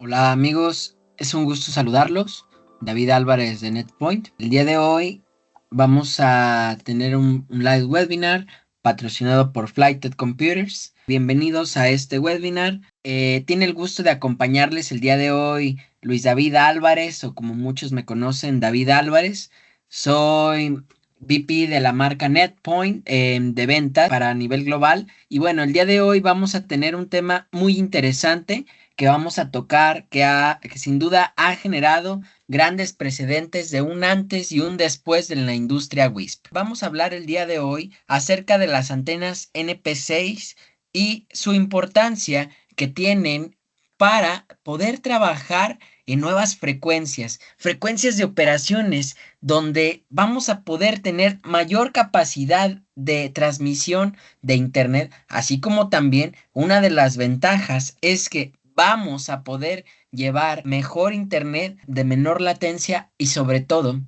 Hola amigos, es un gusto saludarlos. David Álvarez de NetPoint. El día de hoy vamos a tener un live webinar patrocinado por Flighted Computers. Bienvenidos a este webinar. Tiene el gusto de acompañarles el día de hoy Luis David Álvarez, o como muchos me conocen, David Álvarez. Soy VP de la marca NetPoint de ventas para nivel global. Y bueno, el día de hoy vamos a tener un tema muy interesante que vamos a tocar, que sin duda ha generado grandes precedentes de un antes y un después en la industria WISP. Vamos a hablar el día de hoy acerca de las antenas NP6 y su importancia que tienen para poder trabajar en nuevas frecuencias, frecuencias de operaciones, donde vamos a poder tener mayor capacidad de transmisión de Internet, así como también una de las ventajas es que vamos a poder llevar mejor internet de menor latencia y sobre todo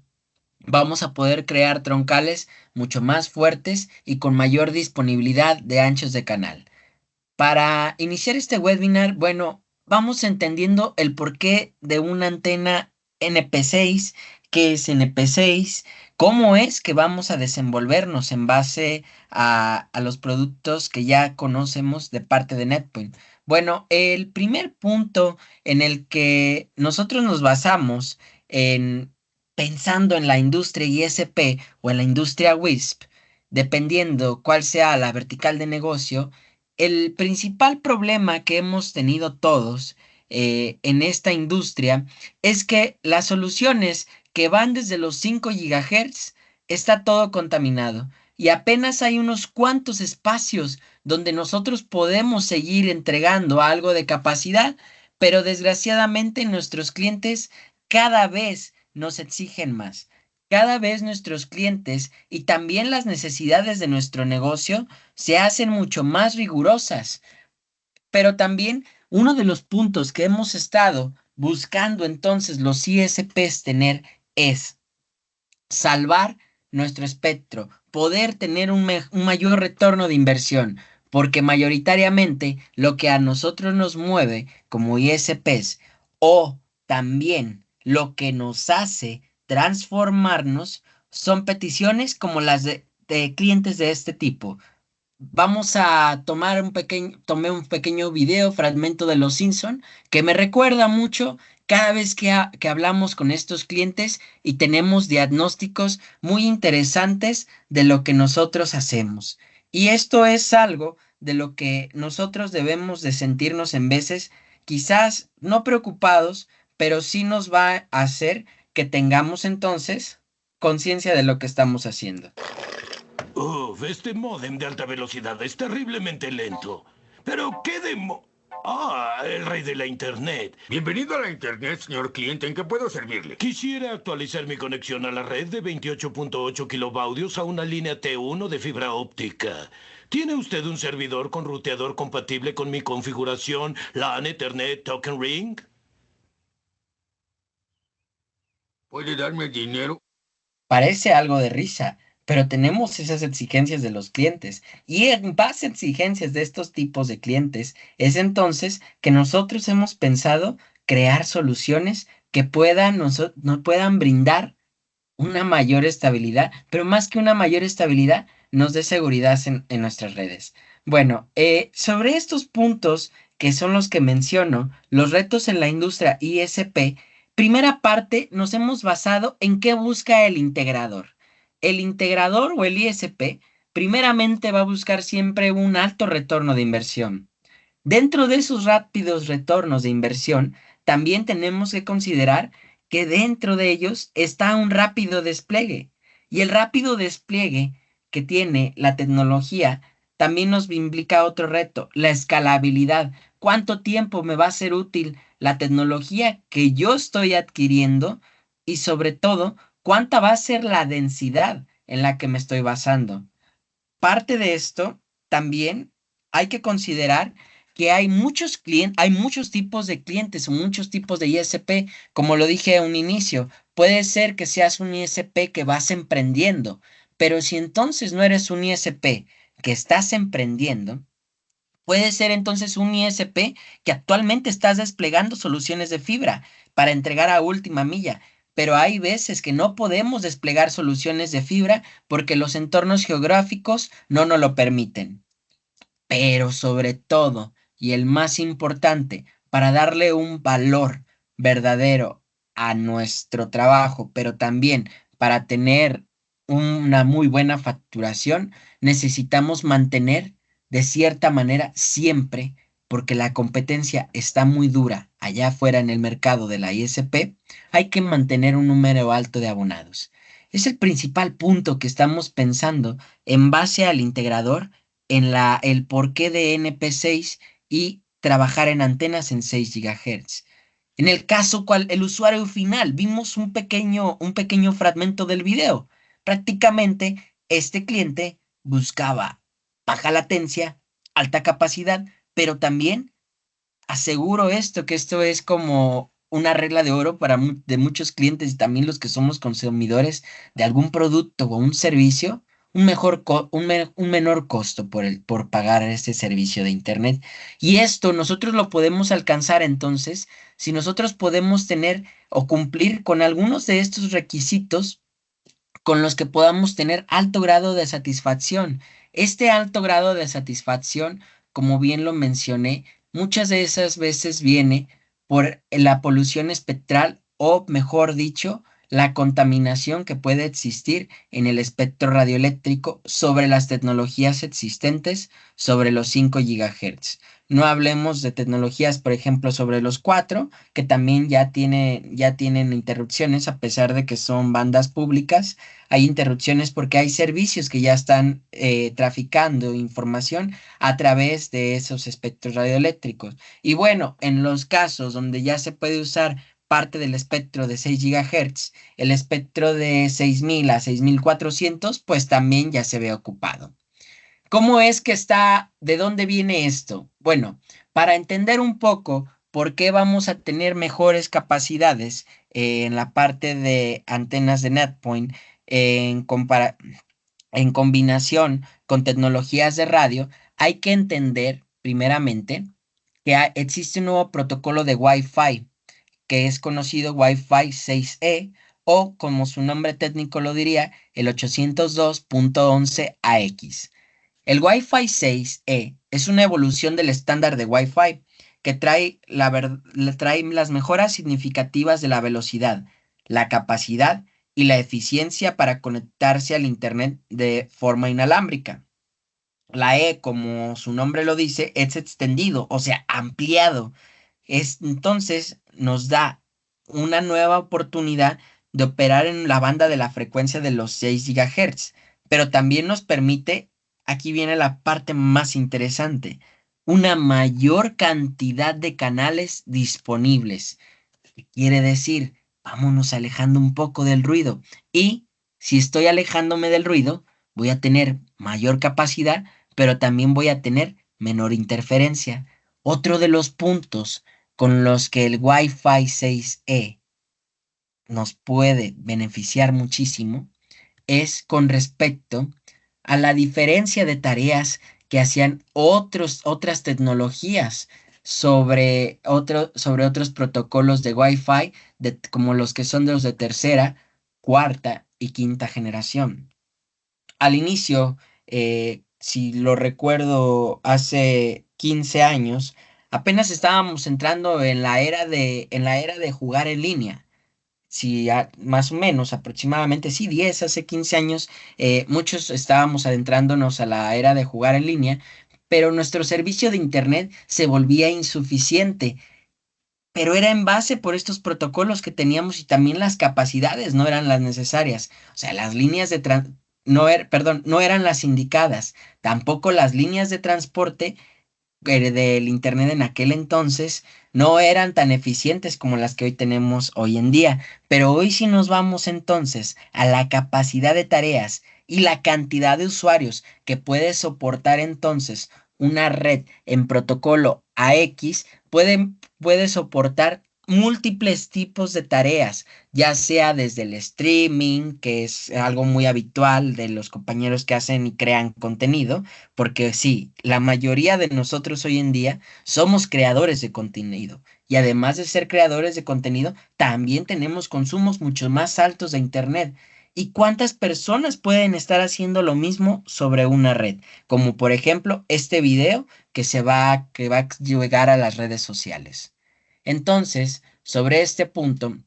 vamos a poder crear troncales mucho más fuertes y con mayor disponibilidad de anchos de canal. Para iniciar este webinar, bueno, vamos entendiendo el porqué de una antena NP6, qué es NP6, cómo es que vamos a desenvolvernos en base a los productos que ya conocemos de parte de NetPoint. Bueno, el primer punto en el que nosotros nos basamos en pensando en la industria ISP o en la industria WISP, dependiendo cuál sea la vertical de negocio, el principal problema que hemos tenido todos en esta industria es que las soluciones que van desde los 5 GHz está todo contaminado y apenas hay unos cuantos espacios donde nosotros podemos seguir entregando algo de capacidad, pero desgraciadamente nuestros clientes cada vez nos exigen más. Cada vez nuestros clientes y también las necesidades de nuestro negocio se hacen mucho más rigurosas. Pero también uno de los puntos que hemos estado buscando entonces los ISPs tener es salvar nuestro espectro, poder tener un mayor retorno de inversión, porque mayoritariamente lo que a nosotros nos mueve como ISPs o también lo que nos hace transformarnos son peticiones como las de clientes de este tipo. Vamos a tomé un pequeño video, fragmento de Los Simpson, que me recuerda mucho cada vez que hablamos con estos clientes y tenemos diagnósticos muy interesantes de lo que nosotros hacemos. Y esto es algo de lo que nosotros debemos de sentirnos en veces, quizás no preocupados, pero sí nos va a hacer que tengamos entonces conciencia de lo que estamos haciendo. Uf, este módem de alta velocidad es terriblemente lento. Pero qué demo... Ah, el rey de la Internet. Bienvenido a la Internet, señor cliente. ¿En qué puedo servirle? Quisiera actualizar mi conexión a la red de 28.8 kilobaudios a una línea T1 de fibra óptica. ¿Tiene usted un servidor con ruteador compatible con mi configuración LAN Ethernet Token Ring? ¿Puede darme el dinero? Parece algo de risa, pero tenemos esas exigencias de los clientes y en base a exigencias de estos tipos de clientes es entonces que nosotros hemos pensado crear soluciones que nos puedan brindar una mayor estabilidad, pero más que una mayor estabilidad, nos dé seguridad en nuestras redes. Bueno, sobre estos puntos que son los que menciono, los retos en la industria ISP, primera parte nos hemos basado en qué busca el integrador. El integrador o el ISP primeramente va a buscar siempre un alto retorno de inversión. Dentro de esos rápidos retornos de inversión, también tenemos que considerar que dentro de ellos está un rápido despliegue. Y el rápido despliegue que tiene la tecnología también nos implica otro reto, la escalabilidad. ¿Cuánto tiempo me va a ser útil la tecnología que yo estoy adquiriendo? Y sobre todo, ¿cuánta va a ser la densidad en la que me estoy basando? Parte de esto también hay que considerar que hay muchos clientes, hay muchos tipos de clientes o muchos tipos de ISP, como lo dije a un inicio. Puede ser que seas un ISP que vas emprendiendo, pero si entonces no eres un ISP que estás emprendiendo, Puede ser entonces un ISP que actualmente estás desplegando soluciones de fibra para entregar a última milla, pero hay veces que no podemos desplegar soluciones de fibra porque los entornos geográficos no nos lo permiten. Pero sobre todo, y el más importante, para darle un valor verdadero a nuestro trabajo, pero también para tener una muy buena facturación, necesitamos mantener de cierta manera siempre, porque la competencia está muy dura allá afuera en el mercado de la ISP, hay que mantener un número alto de abonados. Es el principal punto que estamos pensando en base al integrador en el porqué de NP6 y trabajar en antenas en 6 GHz. En el caso cual el usuario final, vimos un pequeño fragmento del video. Prácticamente este cliente buscaba baja latencia, alta capacidad, pero también aseguro esto, que esto es como una regla de oro para de muchos clientes y también los que somos consumidores de algún producto o un servicio, un menor costo por pagar este servicio de Internet. Y esto nosotros lo podemos alcanzar entonces si nosotros podemos tener o cumplir con algunos de estos requisitos con los que podamos tener alto grado de satisfacción. Este alto grado de satisfacción, como bien lo mencioné, muchas de esas veces viene por la polución espectral o, mejor dicho, la contaminación que puede existir en el espectro radioeléctrico sobre las tecnologías existentes sobre los 5 GHz. No hablemos de tecnologías, por ejemplo, sobre los 4, que también ya tienen interrupciones a pesar de que son bandas públicas. Hay interrupciones porque hay servicios que ya están traficando información a través de esos espectros radioeléctricos. Y bueno, en los casos donde ya se puede usar parte del espectro de 6 GHz, el espectro de 6000 a 6400, pues también ya se ve ocupado. ¿Cómo es que está? ¿De dónde viene esto? Bueno, para entender un poco por qué vamos a tener mejores capacidades en la parte de antenas de NetPoint en, en combinación con tecnologías de radio, hay que entender primeramente que existe un nuevo protocolo de Wi-Fi que es conocido Wi-Fi 6E o como su nombre técnico lo diría, el 802.11ax. El Wi-Fi 6E es una evolución del estándar de Wi-Fi que trae las mejoras significativas de la velocidad, la capacidad y la eficiencia para conectarse al Internet de forma inalámbrica. La E, como su nombre lo dice, es extendido, o sea, ampliado. Entonces nos da una nueva oportunidad de operar en la banda de la frecuencia de los 6 GHz, pero también nos permite, aquí viene la parte más interesante, una mayor cantidad de canales disponibles. ¿Qué quiere decir? Vámonos alejando un poco del ruido. Y si estoy alejándome del ruido, voy a tener mayor capacidad, pero también voy a tener menor interferencia. Otro de los puntos con los que el Wi-Fi 6E nos puede beneficiar muchísimo es con respecto a la diferencia de tareas que hacían otras tecnologías sobre otros protocolos de Wi-Fi, como los que son de los de tercera, cuarta y quinta generación. Al inicio, si lo recuerdo, hace 15 años, apenas estábamos entrando en la era de jugar en línea. Sí, más o menos, aproximadamente, sí, 10 hace 15 años, muchos estábamos adentrándonos a la era de jugar en línea, pero nuestro servicio de Internet se volvía insuficiente, pero era en base por estos protocolos que teníamos y también las capacidades no eran las necesarias. O sea, las líneas de perdón, no eran las indicadas, tampoco las líneas de transporte del Internet en aquel entonces no eran tan eficientes como las que hoy tenemos hoy en día. Pero hoy si nos vamos entonces a la capacidad de tareas y la cantidad de usuarios que puede soportar entonces una red en protocolo AX, puede soportar múltiples tipos de tareas, ya sea desde el streaming, que es algo muy habitual de los compañeros que hacen y crean contenido, porque sí, la mayoría de nosotros hoy en día somos creadores de contenido. Y además de ser creadores de contenido, también tenemos consumos mucho más altos de Internet. ¿Y cuántas personas pueden estar haciendo lo mismo sobre una red? Como por ejemplo este video que va a llegar a las redes sociales. Entonces, sobre este punto,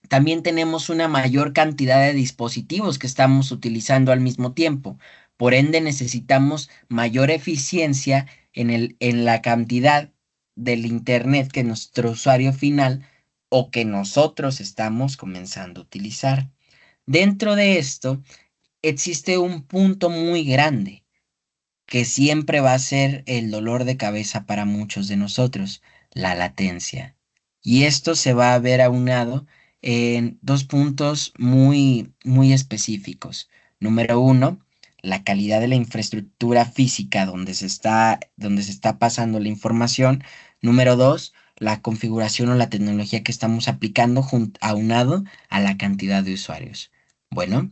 también tenemos una mayor cantidad de dispositivos que estamos utilizando al mismo tiempo. Por ende, necesitamos mayor eficiencia en la cantidad del Internet que nuestro usuario final o que nosotros estamos comenzando a utilizar. Dentro de esto, existe un punto muy grande que siempre va a ser el dolor de cabeza para muchos de nosotros, la latencia. Y esto se va a ver aunado en dos puntos muy específicos. Número uno, la calidad de la infraestructura física donde se está pasando la información. Número dos, la configuración o la tecnología que estamos aplicando aunado a la cantidad de usuarios. Bueno,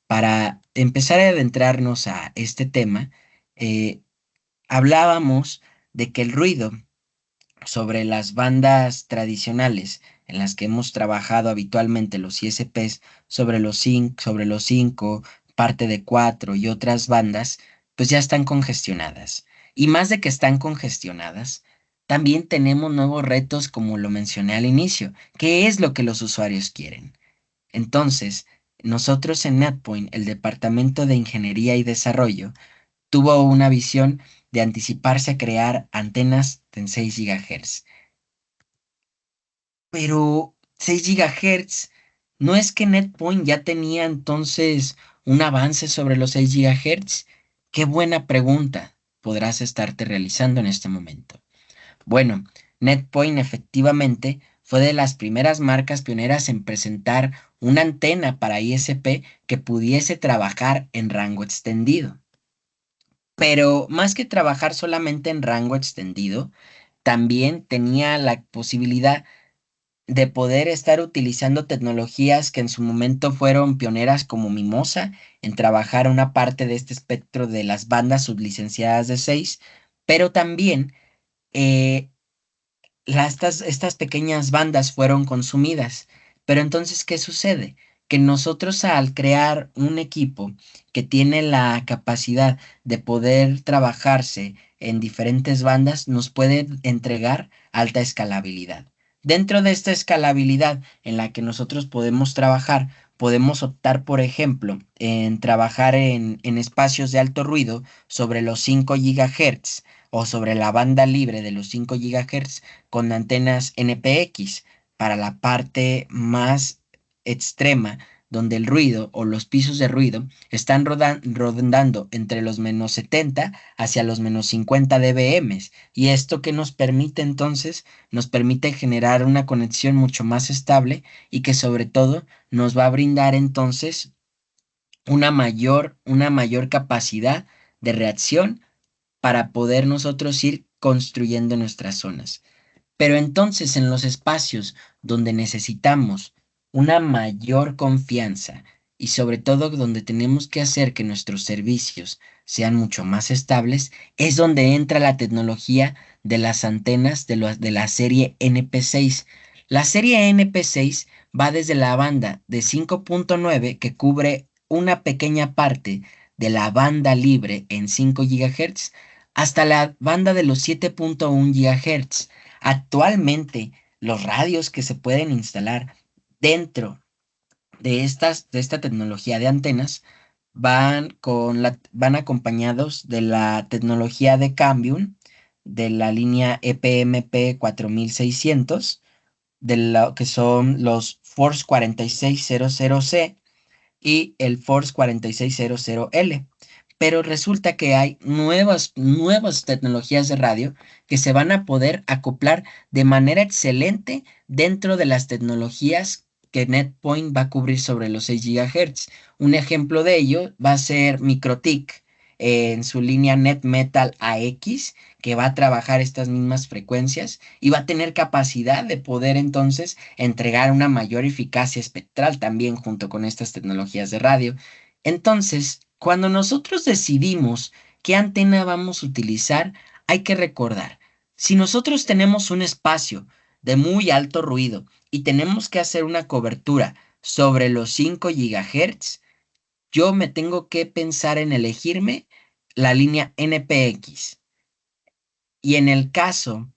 para empezar a adentrarnos a este tema, eh, hablábamos de que el ruido sobre las bandas tradicionales en las que hemos trabajado habitualmente los ISPs, sobre los 5, parte de 4 y otras bandas, pues ya están congestionadas. Y más de que están congestionadas, también tenemos nuevos retos como lo mencioné al inicio, que es lo que los usuarios quieren. Entonces, nosotros en NetPoint, el Departamento de Ingeniería y Desarrollo, tuvo una visión de anticiparse a crear antenas en 6 GHz. Pero 6 GHz, ¿no es que NetPoint ya tenía entonces un avance sobre los 6 GHz? Qué buena pregunta podrás estarte realizando en este momento. Bueno, NetPoint efectivamente fue de las primeras marcas pioneras en presentar una antena para ISP que pudiese trabajar en rango extendido. Pero más que trabajar solamente en rango extendido, también tenía la posibilidad de poder estar utilizando tecnologías que en su momento fueron pioneras como Mimosa en trabajar una parte de este espectro de las bandas sublicenciadas de 6, pero también eh, estas pequeñas bandas fueron consumidas. Pero entonces, ¿qué sucede? Que nosotros al crear un equipo que tiene la capacidad de poder trabajarse en diferentes bandas, nos puede entregar alta escalabilidad. Dentro de esta escalabilidad en la que nosotros podemos trabajar, podemos optar, por ejemplo, en trabajar en espacios de alto ruido sobre los 5 GHz o sobre la banda libre de los 5 GHz con antenas NPX para la parte más extrema, donde el ruido o los pisos de ruido están rondando entre los menos 70 hacia los menos 50 dBm. Y esto que nos permite entonces, nos permite generar una conexión mucho más estable y que sobre todo nos va a brindar entonces una mayor capacidad de reacción para poder nosotros ir construyendo nuestras zonas. Pero entonces en los espacios donde necesitamos una mayor confianza y sobre todo donde tenemos que hacer que nuestros servicios sean mucho más estables, es donde entra la tecnología de las antenas de la serie NP6. La serie NP6 va desde la banda de 5.9 que cubre una pequeña parte de la banda libre en 5 GHz hasta la banda de los 7.1 GHz. Actualmente, los radios que se pueden instalar dentro de esta tecnología de antenas van acompañados de la tecnología de Cambium, de la línea EPMP 4600, de lo que son los Force 4600C y el Force 4600L. Pero resulta que hay nuevas tecnologías de radio que se van a poder acoplar de manera excelente dentro de las tecnologías que NetPoint va a cubrir sobre los 6 GHz. Un ejemplo de ello va a ser MikroTik. en su línea Net Metal AX, que va a trabajar estas mismas frecuencias y va a tener capacidad de poder entonces entregar una mayor eficacia espectral también junto con estas tecnologías de radio. Entonces, cuando nosotros decidimos qué antena vamos a utilizar, hay que recordar, si nosotros tenemos un espacio de muy alto ruido y tenemos que hacer una cobertura sobre los 5 GHz, yo me tengo que pensar en elegirme la línea NPX. Y en el caso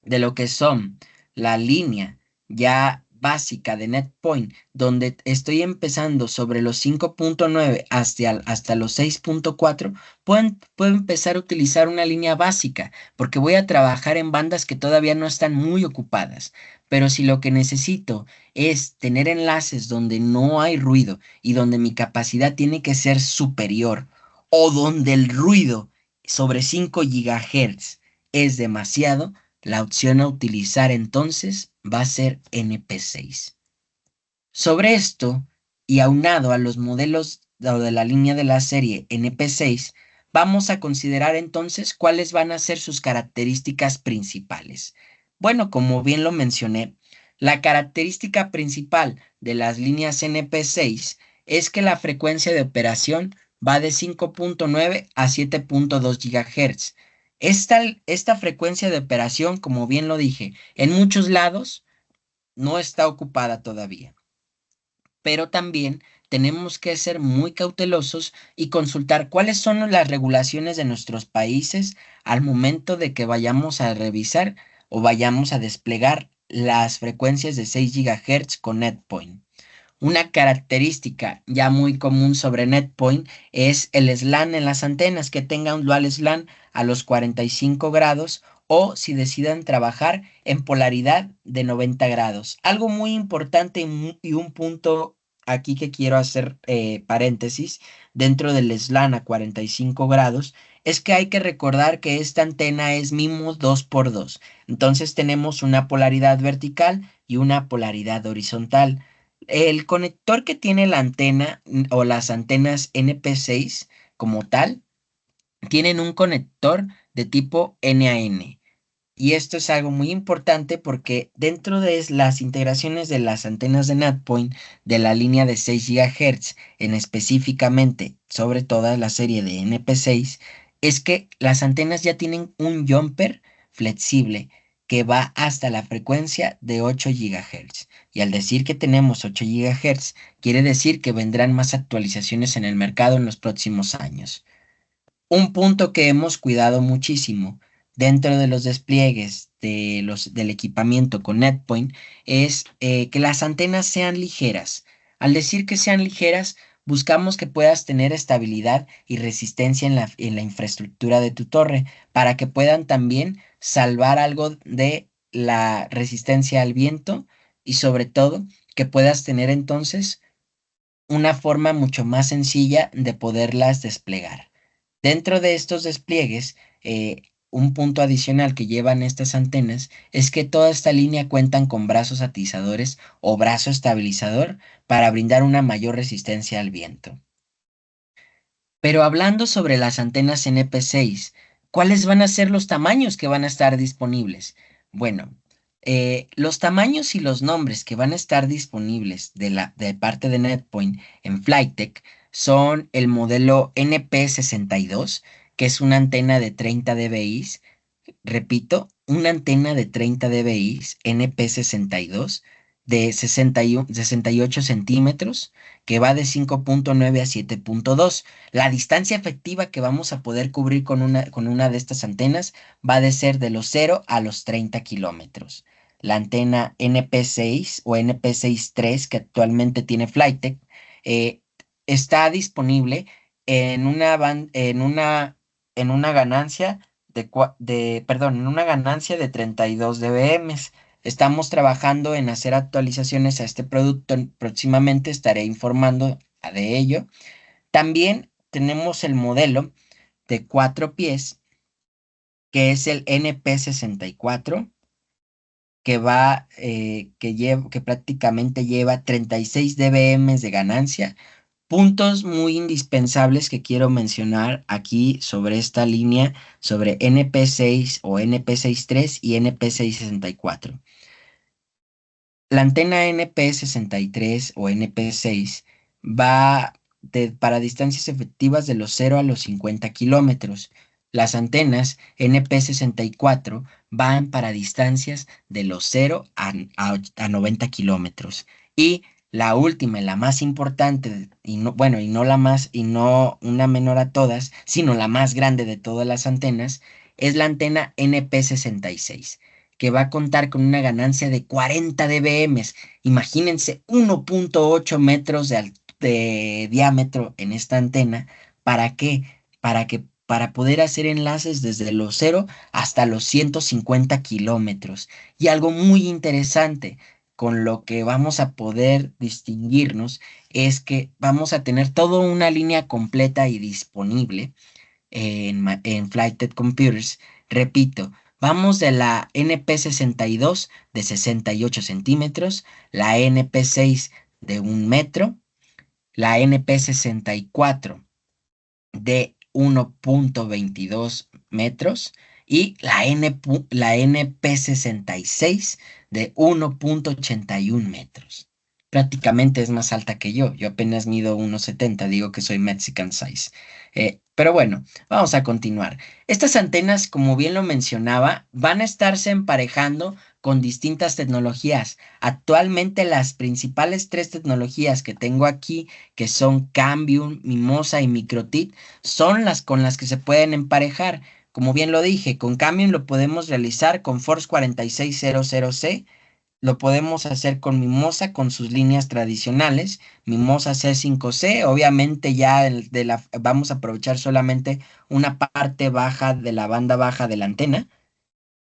de lo que son la línea ya básica de NetPoint, donde estoy empezando sobre los 5.9 hasta los 6.4, puedo empezar a utilizar una línea básica, porque voy a trabajar en bandas que todavía no están muy ocupadas. Pero si lo que necesito es tener enlaces donde no hay ruido y donde mi capacidad tiene que ser superior, o donde el ruido sobre 5 GHz es demasiado, la opción a utilizar entonces va a ser NP6. Sobre esto, y aunado a los modelos de la línea de la serie NP6, vamos a considerar entonces cuáles van a ser sus características principales. Bueno, como bien lo mencioné, la característica principal de las líneas NP6 es que la frecuencia de operación va de 5.9 a 7.2 GHz. Esta frecuencia de operación, como bien lo dije, en muchos lados no está ocupada todavía, pero también tenemos que ser muy cautelosos y consultar cuáles son las regulaciones de nuestros países al momento de que vayamos a revisar o vayamos a desplegar las frecuencias de 6 GHz con NetPoint. Una característica ya muy común sobre NetPoint es el SLAN en las antenas, que tenga un dual SLAN a los 45 grados o si decidan trabajar en polaridad de 90 grados. Algo muy importante y un punto aquí que quiero hacer paréntesis dentro del SLAN a 45 grados es que hay que recordar que esta antena es MIMO 2x2. Entonces tenemos una polaridad vertical y una polaridad horizontal. El conector que tiene la antena o las antenas NP6 como tal, tienen un conector de tipo N a N. Y esto es algo muy importante porque dentro de las integraciones de las antenas de NetPoint de la línea de 6 GHz, en específicamente sobre toda la serie de NP6, es que las antenas ya tienen un jumper flexible que va hasta la frecuencia de 8 GHz. Y al decir que tenemos 8 GHz, quiere decir que vendrán más actualizaciones en el mercado en los próximos años. Un punto que hemos cuidado muchísimo dentro de los despliegues del equipamiento con NetPoint es que las antenas sean ligeras. Al decir que sean ligeras, buscamos que puedas tener estabilidad y resistencia en la infraestructura de tu torre para que puedan también salvar algo de la resistencia al viento y sobre todo que puedas tener entonces una forma mucho más sencilla de poderlas desplegar. Dentro de estos despliegues, un punto adicional que llevan estas antenas es que toda esta línea cuentan con brazos atizadores o brazo estabilizador para brindar una mayor resistencia al viento. Pero hablando sobre las antenas NP6, ¿cuáles van a ser los tamaños que van a estar disponibles? Bueno, los tamaños y los nombres que van a estar disponibles de parte de NetPoint en Flytek son el modelo NP62, que es una antena de 30 dBi. Repito, una antena de 30 dBi NP62 de 68 centímetros que va de 5.9 a 7.2. La distancia efectiva que vamos a poder cubrir con una de estas antenas va de ser de los 0 a los 30 kilómetros. La antena NP6 o NP63 que actualmente tiene Flytek eh, está disponible en una ganancia en una ganancia de 32 dBm. Estamos trabajando en hacer actualizaciones a este producto. Próximamente estaré informando de ello. También tenemos el modelo de 4 pies, que es el NP64, que prácticamente lleva 36 dBm de ganancia Puntos muy indispensables que quiero mencionar aquí sobre esta línea, sobre NP6 o NP63 y NP664. La antena NP63 o NP6 va para distancias efectivas de los 0 a los 50 kilómetros. Las antenas NP64 van para distancias de los 0 a 90 kilómetros. Y la última y la más importante, y no, bueno, y no la más, y no una menor a todas, sino la más grande de todas las antenas, es la antena NP66, que va a contar con una ganancia de 40 dBm. Imagínense 1.8 metros de diámetro en esta antena. ¿Para qué? Para poder hacer enlaces desde los 0 hasta los 150 kilómetros. Y algo muy interesante con lo que vamos a poder distinguirnos es que vamos a tener toda una línea completa y disponible en Flighted Computers. Repito, vamos de la NP62 de 68 centímetros, la NP6 de 1 metro, la NP64 de 1.22 metros y la NP66 de 1.81 metros. Prácticamente es más alta que yo. Yo apenas mido 1.70, digo que soy Mexican size. Pero bueno, vamos a continuar. Estas antenas, como bien lo mencionaba, van a estarse emparejando con distintas tecnologías. Actualmente las principales tres tecnologías que tengo aquí, que son Cambium, Mimosa y Microtit, son las con las que se pueden emparejar. Como bien lo dije, con Cambium lo podemos realizar con Force 4600C, lo podemos hacer con Mimosa con sus líneas tradicionales, Mimosa C5C, obviamente ya vamos a aprovechar solamente una parte baja de la banda baja de la antena.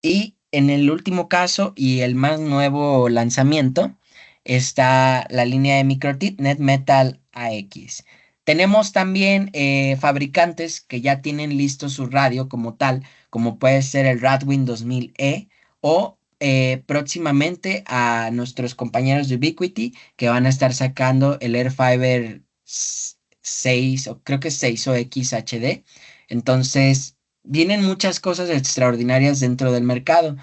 Y en el último caso y el más nuevo lanzamiento está la línea de Microtit NetMetal AX. Tenemos también fabricantes que ya tienen listo su radio como tal, como puede ser el Radwin 2000E o próximamente a nuestros compañeros de Ubiquiti que van a estar sacando el Airfiber 6 o creo que es 6 o XHD. Entonces, vienen muchas cosas extraordinarias dentro del mercado.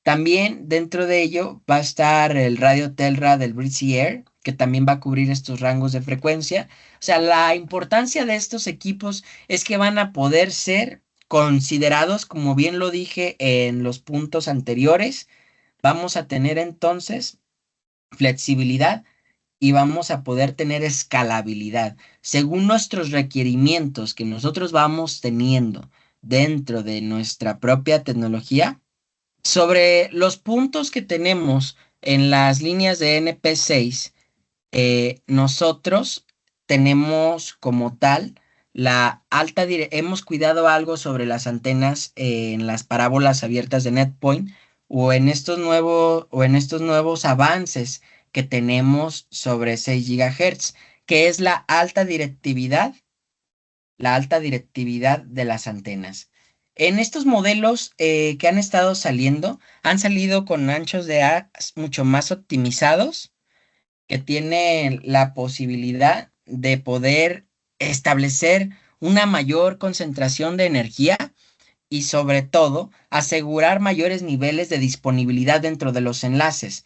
También dentro de ello va a estar el radio Telra del Breezy Air, que también va a cubrir estos rangos de frecuencia. O sea, la importancia de estos equipos es que van a poder ser considerados, como bien lo dije en los puntos anteriores, vamos a tener entonces flexibilidad y vamos a poder tener escalabilidad según nuestros requerimientos que nosotros vamos teniendo dentro de nuestra propia tecnología. Sobre los puntos que tenemos en las líneas de NP6, nosotros tenemos como tal hemos cuidado algo sobre las antenas en las parábolas abiertas de NetPoint o en estos nuevos avances que tenemos sobre 6 GHz, que es la alta directividad de las antenas. En estos modelos que han estado saliendo, han salido con anchos de haz mucho más optimizados, que tienen la posibilidad de poder establecer una mayor concentración de energía y sobre todo asegurar mayores niveles de disponibilidad dentro de los enlaces.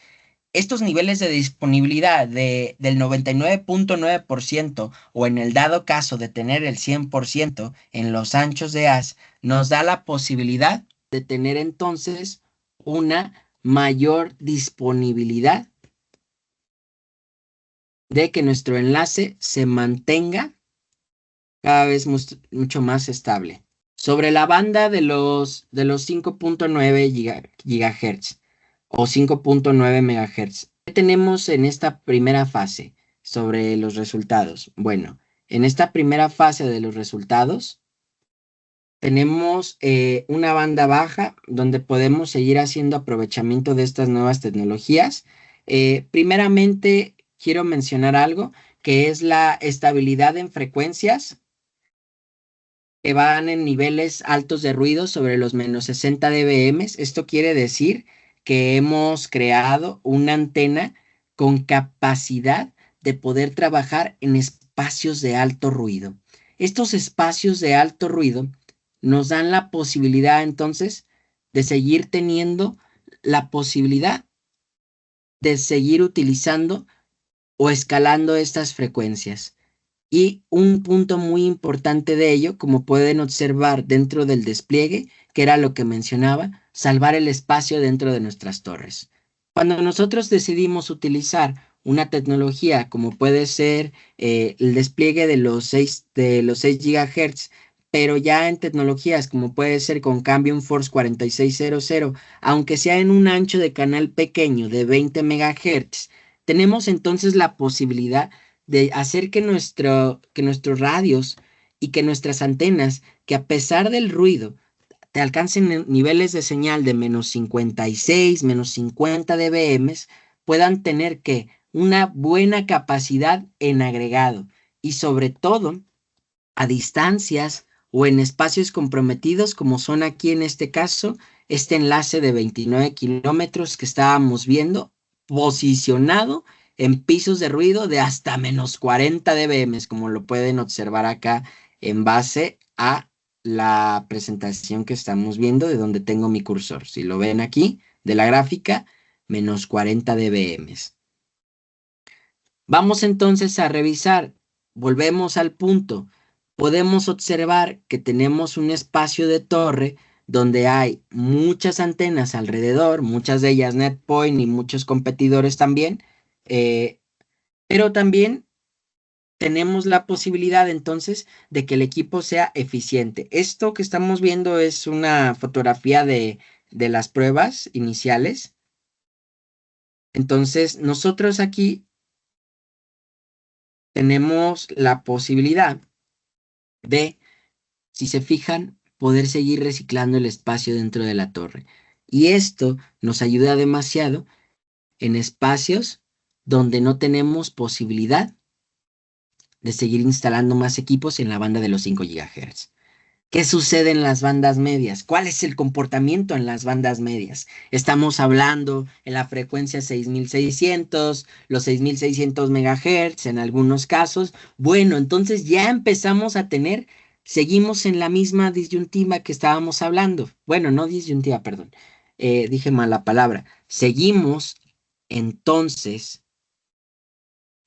Estos niveles de disponibilidad del 99.9% o en el dado caso de tener el 100% en los anchos de haz, nos da la posibilidad de tener entonces una mayor disponibilidad de que nuestro enlace se mantenga cada vez mucho más estable. Sobre la banda de los 5.9 GHz o 5.9 MHz, ¿qué tenemos en esta primera fase sobre los resultados? Bueno, en esta primera fase de los resultados tenemos una banda baja donde podemos seguir haciendo aprovechamiento de estas nuevas tecnologías. Primeramente, quiero mencionar algo que es la estabilidad en frecuencias que van en niveles altos de ruido sobre los menos 60 dBm. Esto quiere decir que hemos creado una antena con capacidad de poder trabajar en espacios espacios de alto ruido. Estos espacios de alto ruido nos dan la posibilidad entonces de seguir teniendo la posibilidad de seguir utilizando o escalando estas frecuencias. Y un punto muy importante de ello, como pueden observar dentro del despliegue, que era lo que mencionaba, salvar el espacio dentro de nuestras torres. Cuando nosotros decidimos utilizar una tecnología como puede ser el despliegue de los 6 GHz, pero ya en tecnologías como puede ser con Cambium Force 4600, aunque sea en un ancho de canal pequeño de 20 MHz, tenemos entonces la posibilidad de hacer que nuestros radios y que nuestras antenas, que a pesar del ruido, te alcancen niveles de señal de -56, -50 dBm, puedan tener que una buena capacidad en agregado y sobre todo a distancias o en espacios comprometidos como son aquí en este caso, este enlace de 29 kilómetros que estábamos viendo posicionado en pisos de ruido de hasta -40 dBm, como lo pueden observar acá en base a la presentación que estamos viendo de donde tengo mi cursor. Si lo ven aquí de la gráfica, -40 dBm. Vamos entonces a revisar, volvemos al punto. Podemos observar que tenemos un espacio de torre donde hay muchas antenas alrededor, muchas de ellas NetPoint y muchos competidores también, pero también tenemos la posibilidad entonces de que el equipo sea eficiente. Esto que estamos viendo es una fotografía de las pruebas iniciales. Entonces, nosotros aquí tenemos la posibilidad de, si se fijan, poder seguir reciclando el espacio dentro de la torre. Y esto nos ayuda demasiado en espacios donde no tenemos posibilidad de seguir instalando más equipos en la banda de los 5 GHz. ¿Qué sucede en las bandas medias? ¿Cuál es el comportamiento en las bandas medias? Estamos hablando en la frecuencia 6600, los 6600 MHz en algunos casos. Bueno, entonces ya empezamos a tener, seguimos en la misma disyuntiva que estábamos hablando. Bueno, no disyuntiva, perdón. Dije mal la palabra. Seguimos entonces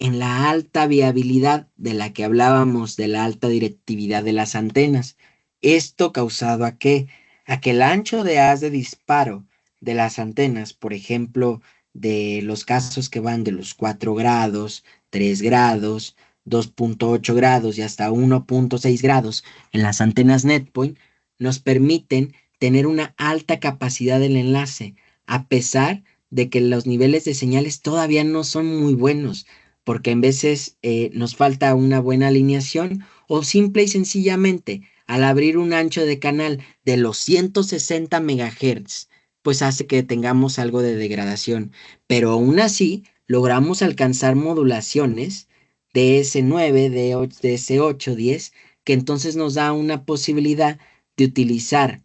en la alta viabilidad de la que hablábamos, de la alta directividad de las antenas. Esto causado a qué? A que el ancho de haz de disparo de las antenas, por ejemplo, de los casos que van de los 4 grados, 3 grados, 2.8 grados y hasta 1.6 grados en las antenas NetPoint, nos permiten tener una alta capacidad del enlace, a pesar de que los niveles de señales todavía no son muy buenos porque en veces nos falta una buena alineación o simple y sencillamente al abrir un ancho de canal de los 160 MHz, pues hace que tengamos algo de degradación, pero aún así logramos alcanzar modulaciones de S9, de S8, 10, que entonces nos da una posibilidad de utilizar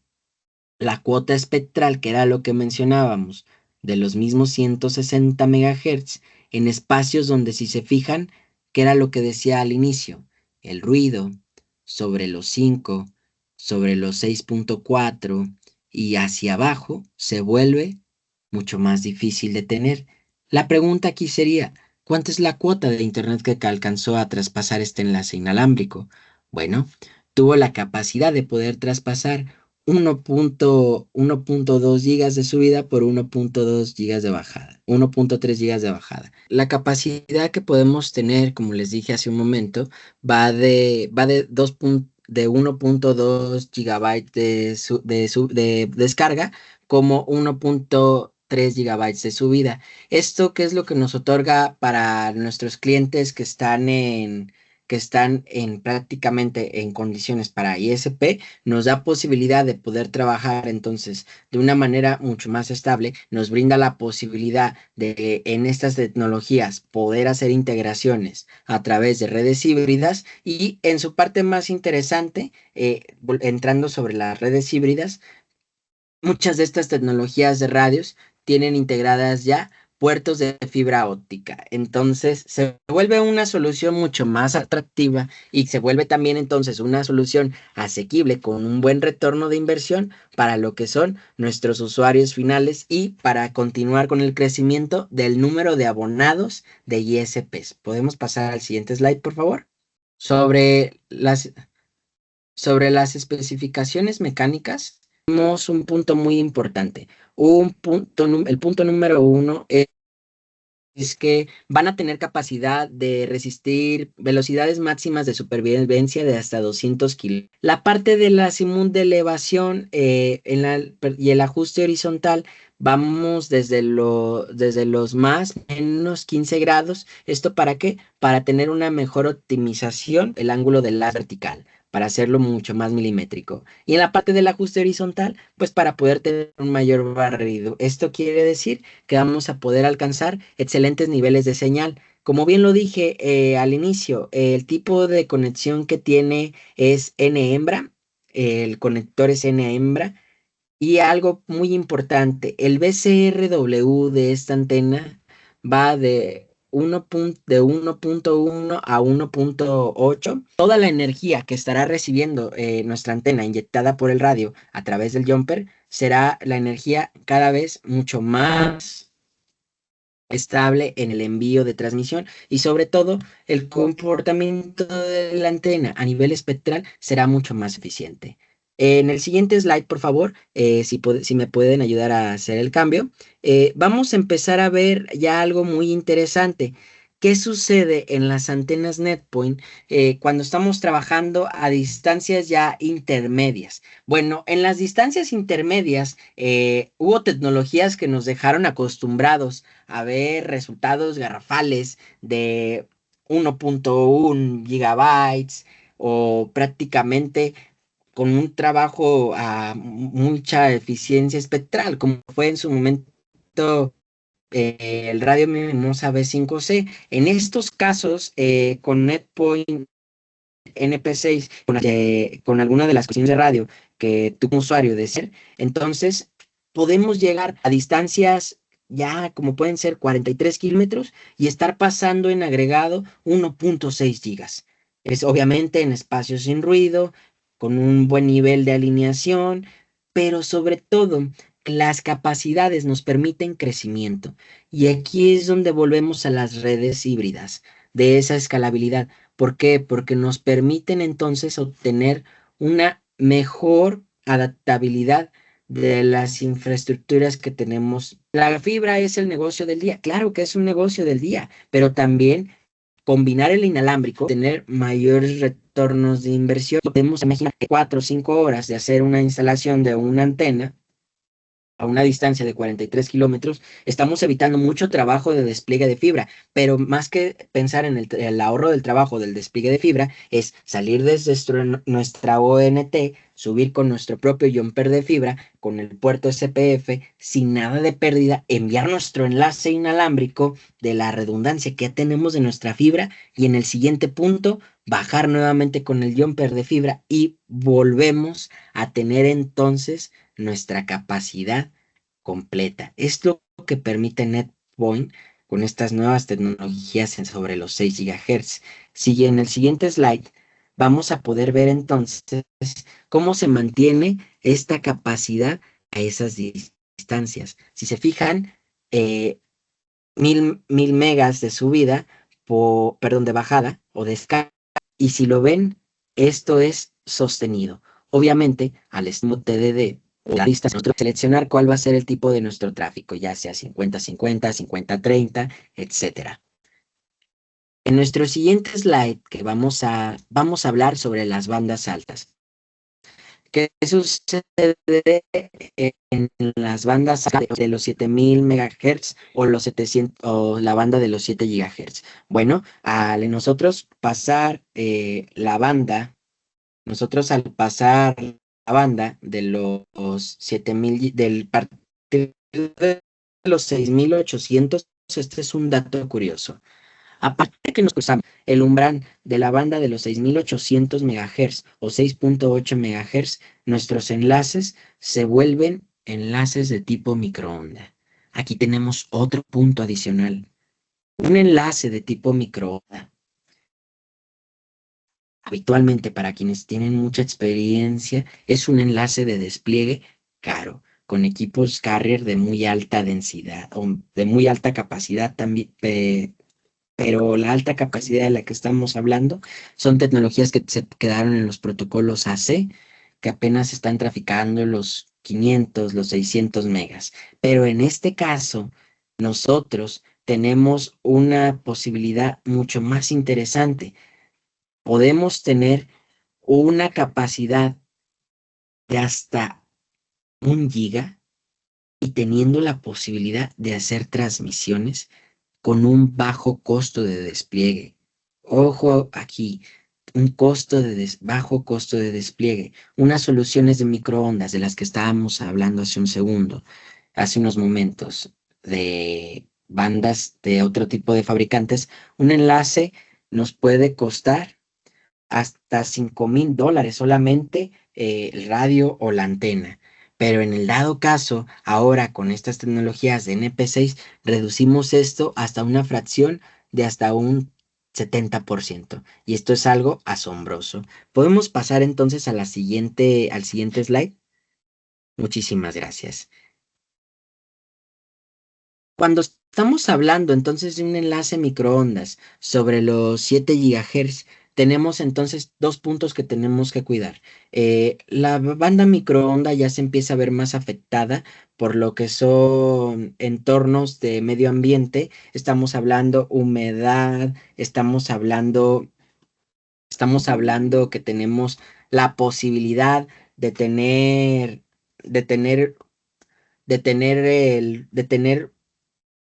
la cuota espectral, que era lo que mencionábamos, de los mismos 160 MHz, en espacios donde, si se fijan, que era lo que decía al inicio, el ruido sobre los 5, sobre los 6.4 y hacia abajo se vuelve mucho más difícil de tener. La pregunta aquí sería, ¿cuánta es la cuota de Internet que alcanzó a traspasar este enlace inalámbrico? Bueno, tuvo la capacidad de poder traspasar 1.2 gigas de subida por 1.2 gigas de bajada, 1.3 gigas de bajada. La capacidad que podemos tener, como les dije hace un momento, va de 1.2 gigabytes de descarga como 1.3 gigabytes de subida. ¿Esto qué es lo que nos otorga para nuestros clientes que están en prácticamente en condiciones para ISP? Nos da posibilidad de poder trabajar entonces de una manera mucho más estable, nos brinda la posibilidad de en estas tecnologías poder hacer integraciones a través de redes híbridas y en su parte más interesante, entrando sobre las redes híbridas, muchas de estas tecnologías de radios tienen integradas ya puertos de fibra óptica. Entonces se vuelve una solución mucho más atractiva y se vuelve también entonces una solución asequible con un buen retorno de inversión para lo que son nuestros usuarios finales y para continuar con el crecimiento del número de abonados de ISPs. ¿Podemos pasar al siguiente slide, por favor? Sobre las, sobre las especificaciones mecánicas, tenemos un punto muy importante. El punto número uno es que van a tener capacidad de resistir velocidades máximas de supervivencia de hasta 200 kilos. La parte de la simul de elevación y el ajuste horizontal, vamos desde los más menos 15 grados. ¿Esto para qué? Para tener una mejor optimización, el ángulo del la vertical, para hacerlo mucho más milimétrico. Y en la parte del ajuste horizontal, pues para poder tener un mayor barrido. Esto quiere decir que vamos a poder alcanzar excelentes niveles de señal. Como bien lo dije al inicio, el tipo de conexión que tiene es N-hembra, el conector es N-hembra, y algo muy importante, el BCRW de esta antena va de 1.1 a 1.8. Toda la energía que estará recibiendo nuestra antena inyectada por el radio a través del jumper será la energía cada vez mucho más estable en el envío de transmisión y sobre todo el comportamiento de la antena a nivel espectral será mucho más eficiente. En el siguiente slide, por favor, si me pueden ayudar a hacer el cambio, vamos a empezar a ver ya algo muy interesante. ¿Qué sucede en las antenas NetPoint cuando estamos trabajando a distancias ya intermedias? Bueno, en las distancias intermedias hubo tecnologías que nos dejaron acostumbrados a ver resultados garrafales de 1.1 gigabytes o prácticamente con un trabajo a mucha eficiencia espectral, como fue en su momento el radio Mimosa B5C. En estos casos, con NetPoint NP6, con alguna de las cuestiones de radio que tu usuario desea, entonces podemos llegar a distancias ya como pueden ser 43 kilómetros y estar pasando en agregado 1.6 gigas. Es obviamente en espacios sin ruido, con un buen nivel de alineación, pero sobre todo las capacidades nos permiten crecimiento. Y aquí es donde volvemos a las redes híbridas, de esa escalabilidad. ¿Por qué? Porque nos permiten entonces obtener una mejor adaptabilidad de las infraestructuras que tenemos. La fibra es el negocio del día, claro que es un negocio del día, pero también combinar el inalámbrico, tener mayores retornos de inversión. Podemos imaginar 4 o 5 horas de hacer una instalación de una antena a una distancia de 43 kilómetros, estamos evitando mucho trabajo de despliegue de fibra, pero más que pensar en el ahorro del trabajo del despliegue de fibra, es salir desde nuestra ONT, subir con nuestro propio jumper de fibra, con el puerto SPF, sin nada de pérdida, enviar nuestro enlace inalámbrico de la redundancia que ya tenemos de nuestra fibra y en el siguiente punto bajar nuevamente con el jumper de fibra y volvemos a tener entonces nuestra capacidad completa. Es lo que permite NetPoint con estas nuevas tecnologías sobre los 6 GHz. Si en el siguiente slide vamos a poder ver entonces cómo se mantiene esta capacidad a esas distancias. Si se fijan, 1000 megas de subida, perdón, de bajada o descarga, y si lo ven, esto es sostenido. Obviamente, al estilo TDD o la lista, nosotros seleccionar cuál va a ser el tipo de nuestro tráfico, ya sea 50-50, 50-30, etcétera. En nuestro siguiente slide, que vamos a hablar sobre las bandas altas. ¿Qué sucede en las bandas de los 7000 MHz o los 700 o la banda de los 7 GHz? Bueno, nosotros al pasar la banda de los 7000 del partir de los 6800, este es un dato curioso. Aparte de que nos cruzamos el umbral de la banda de los 6800 MHz o 6.8 MHz, nuestros enlaces se vuelven enlaces de tipo microonda. aquí tenemos otro punto adicional. Un enlace de tipo microondas. Habitualmente, para quienes tienen mucha experiencia, es un enlace de despliegue caro, con equipos carrier de muy alta densidad o de muy alta capacidad también, pero la alta capacidad de la que estamos hablando son tecnologías que se quedaron en los protocolos AC, que apenas están traficando los 500, los 600 megas. Pero en este caso, nosotros tenemos una posibilidad mucho más interesante. Podemos tener una capacidad de hasta 1 giga y teniendo la posibilidad de hacer transmisiones con un bajo costo de despliegue. Ojo aquí, un bajo costo de despliegue. Unas soluciones de microondas de las que estábamos hablando hace unos momentos, de bandas de otro tipo de fabricantes, un enlace nos puede costar hasta $5,000 solamente el radio o la antena. Pero en el dado caso, ahora con estas tecnologías de NP6, reducimos esto hasta una fracción de hasta un 70%. Y esto es algo asombroso. ¿Podemos pasar entonces a al siguiente slide? Muchísimas gracias. Cuando estamos hablando entonces de un enlace microondas sobre los 7 GHz, tenemos entonces dos puntos que tenemos que cuidar. La banda microonda ya se empieza a ver más afectada por lo que son entornos de medio ambiente. Estamos hablando humedad, estamos hablando que tenemos la posibilidad de tener, de tener, de tener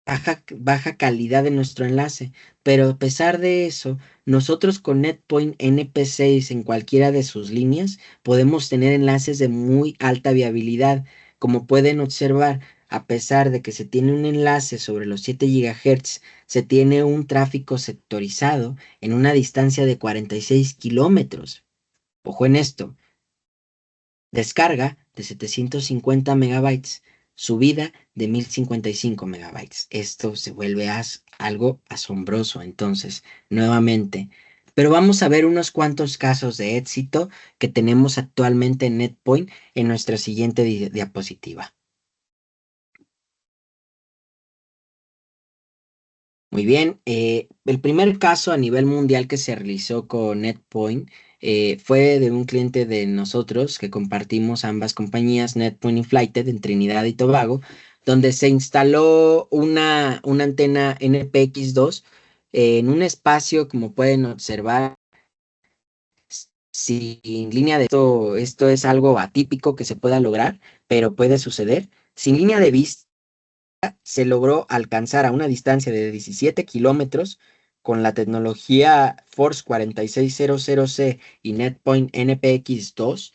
baja calidad de nuestro enlace, pero a pesar de eso, nosotros con NetPoint NP6 en cualquiera de sus líneas podemos tener enlaces de muy alta viabilidad. Como pueden observar, a pesar de que se tiene un enlace sobre los 7 GHz, se tiene un tráfico sectorizado en una distancia de 46 kilómetros. Ojo en esto. Descarga de 750 megabytes, subida de 1055 megabytes. Esto se vuelve algo asombroso, entonces, nuevamente. Pero vamos a ver unos cuantos casos de éxito que tenemos actualmente en NetPoint en nuestra siguiente diapositiva. Muy bien, el primer caso a nivel mundial que se realizó con NetPoint fue de un cliente de nosotros que compartimos ambas compañías, NetPoint y Flighted, en Trinidad y Tobago, donde se instaló una antena NPX2 en un espacio, como pueden observar, sin línea de esto es algo atípico que se pueda lograr, pero puede suceder. Sin línea de vista se logró alcanzar a una distancia de 17 kilómetros con la tecnología Force 4600C y NetPoint NPX2.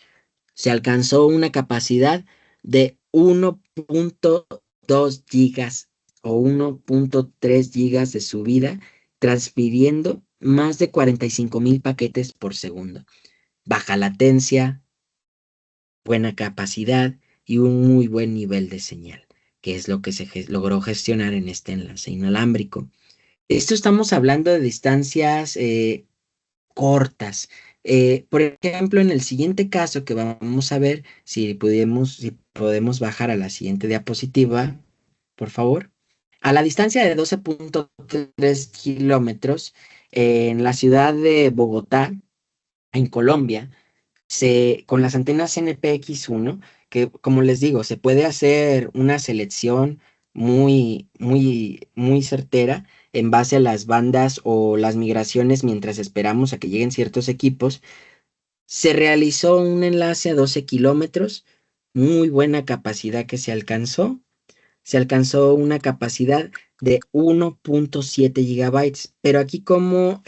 Se alcanzó una capacidad de 1.2 gigas o 1.3 gigas de subida, transfiriendo más de 45,000 paquetes por segundo. Baja latencia, buena capacidad y un muy buen nivel de señal, que es lo que se logró gestionar en este enlace inalámbrico. Esto estamos hablando de distancias cortas. Por ejemplo, en el siguiente caso que vamos a ver, si podemos bajar a la siguiente diapositiva, por favor. A la distancia de 12.3 kilómetros, en la ciudad de Bogotá, en Colombia, con las antenas NPX1, que como les digo, se puede hacer una selección muy, muy, muy certera en base a las bandas o las migraciones mientras esperamos a que lleguen ciertos equipos. Se realizó un enlace a 12 kilómetros, muy buena capacidad que se alcanzó una capacidad de 1.7 gigabytes. Pero aquí, ¿cómo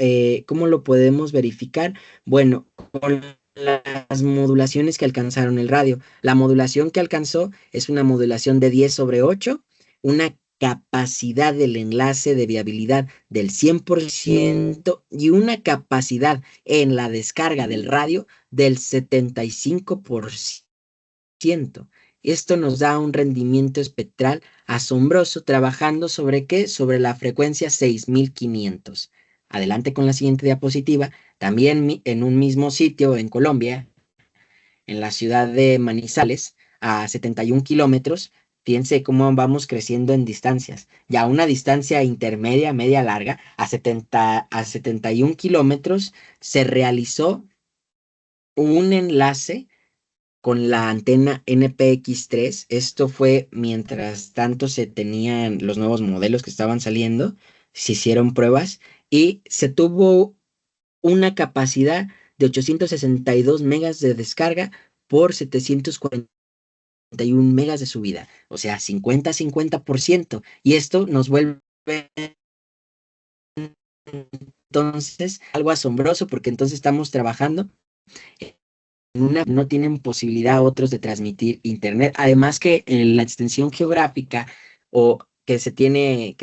lo podemos verificar? Bueno, con las modulaciones que alcanzaron el radio. La modulación que alcanzó es una modulación de 10/8, una capacidad del enlace de viabilidad del 100% y una capacidad en la descarga del radio del 75%. Esto nos da un rendimiento espectral asombroso, trabajando sobre qué, sobre la frecuencia 6500. Adelante con la siguiente diapositiva. También en un mismo sitio en Colombia, en la ciudad de Manizales, a 71 kilómetros. Fíjense cómo vamos creciendo en distancias. Ya una distancia intermedia, media larga, a 71 kilómetros, se realizó un enlace con la antena NPX3. Esto fue mientras tanto se tenían los nuevos modelos que estaban saliendo, se hicieron pruebas y se tuvo una capacidad de 862 megas de descarga por 741 megas de subida, o sea, 50-50%. Y esto nos vuelve entonces algo asombroso porque entonces estamos trabajando en una, no tienen posibilidad otros de transmitir internet. Además que en la extensión geográfica o que se tiene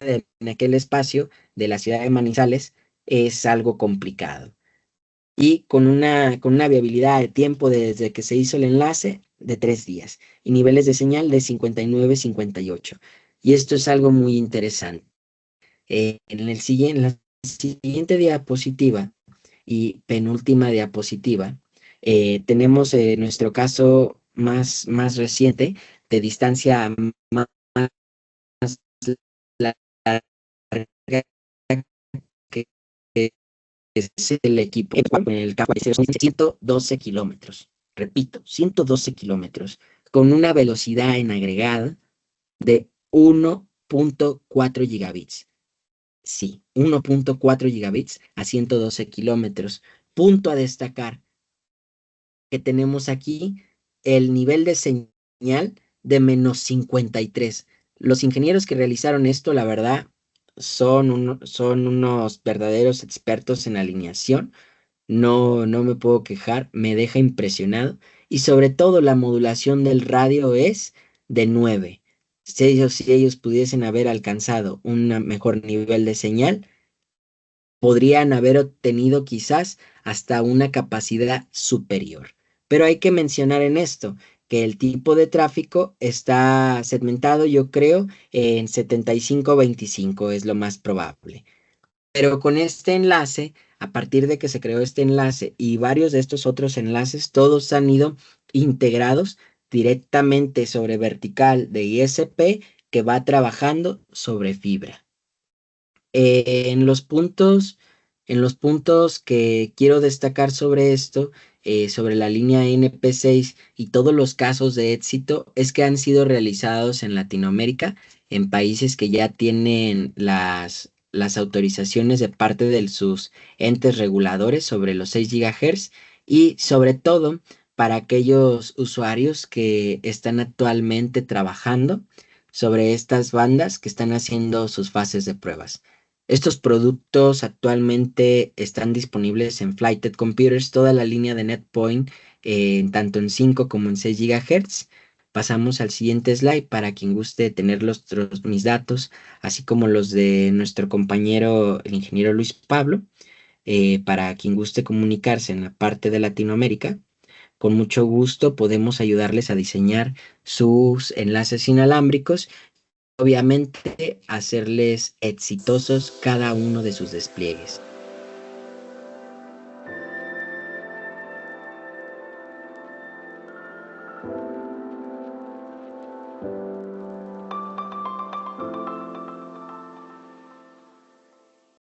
en aquel espacio de la ciudad de Manizales es algo complicado. Y con una viabilidad de tiempo desde que se hizo el enlace de 3 días y niveles de señal de 59-58. Y esto es algo muy interesante. En la siguiente diapositiva y penúltima diapositiva, tenemos nuestro caso más reciente de distancia más larga que es el equipo en el campo de 112 kilómetros. Repito, 112 kilómetros, con una velocidad en agregada de 1.4 gigabits. Sí, 1.4 gigabits a 112 kilómetros. Punto a destacar que tenemos aquí el nivel de señal de -53. Los ingenieros que realizaron esto, la verdad, son unos verdaderos expertos en alineación. No me puedo quejar, me deja impresionado. Y sobre todo la modulación del radio es de 9. Si ellos pudiesen haber alcanzado un mejor nivel de señal, podrían haber obtenido quizás hasta una capacidad superior. Pero hay que mencionar en esto que el tipo de tráfico está segmentado, yo creo, en 75-25, es lo más probable. Pero con este enlace, a partir de que se creó este enlace y varios de estos otros enlaces, todos han ido integrados directamente sobre vertical de ISP que va trabajando sobre fibra. En los puntos que quiero destacar sobre esto, sobre la línea NP6 y todos los casos de éxito, es que han sido realizados en Latinoamérica, en países que ya tienen las autorizaciones de parte de sus entes reguladores sobre los 6 GHz y sobre todo para aquellos usuarios que están actualmente trabajando sobre estas bandas que están haciendo sus fases de pruebas. Estos productos actualmente están disponibles en Flighted Computers, toda la línea de NetPoint, tanto en 5 como en 6 GHz. Pasamos al siguiente slide para quien guste tener mis datos, así como los de nuestro compañero, el ingeniero Luis Pablo, para quien guste comunicarse en la parte de Latinoamérica. Con mucho gusto podemos ayudarles a diseñar sus enlaces inalámbricos, obviamente hacerles exitosos cada uno de sus despliegues.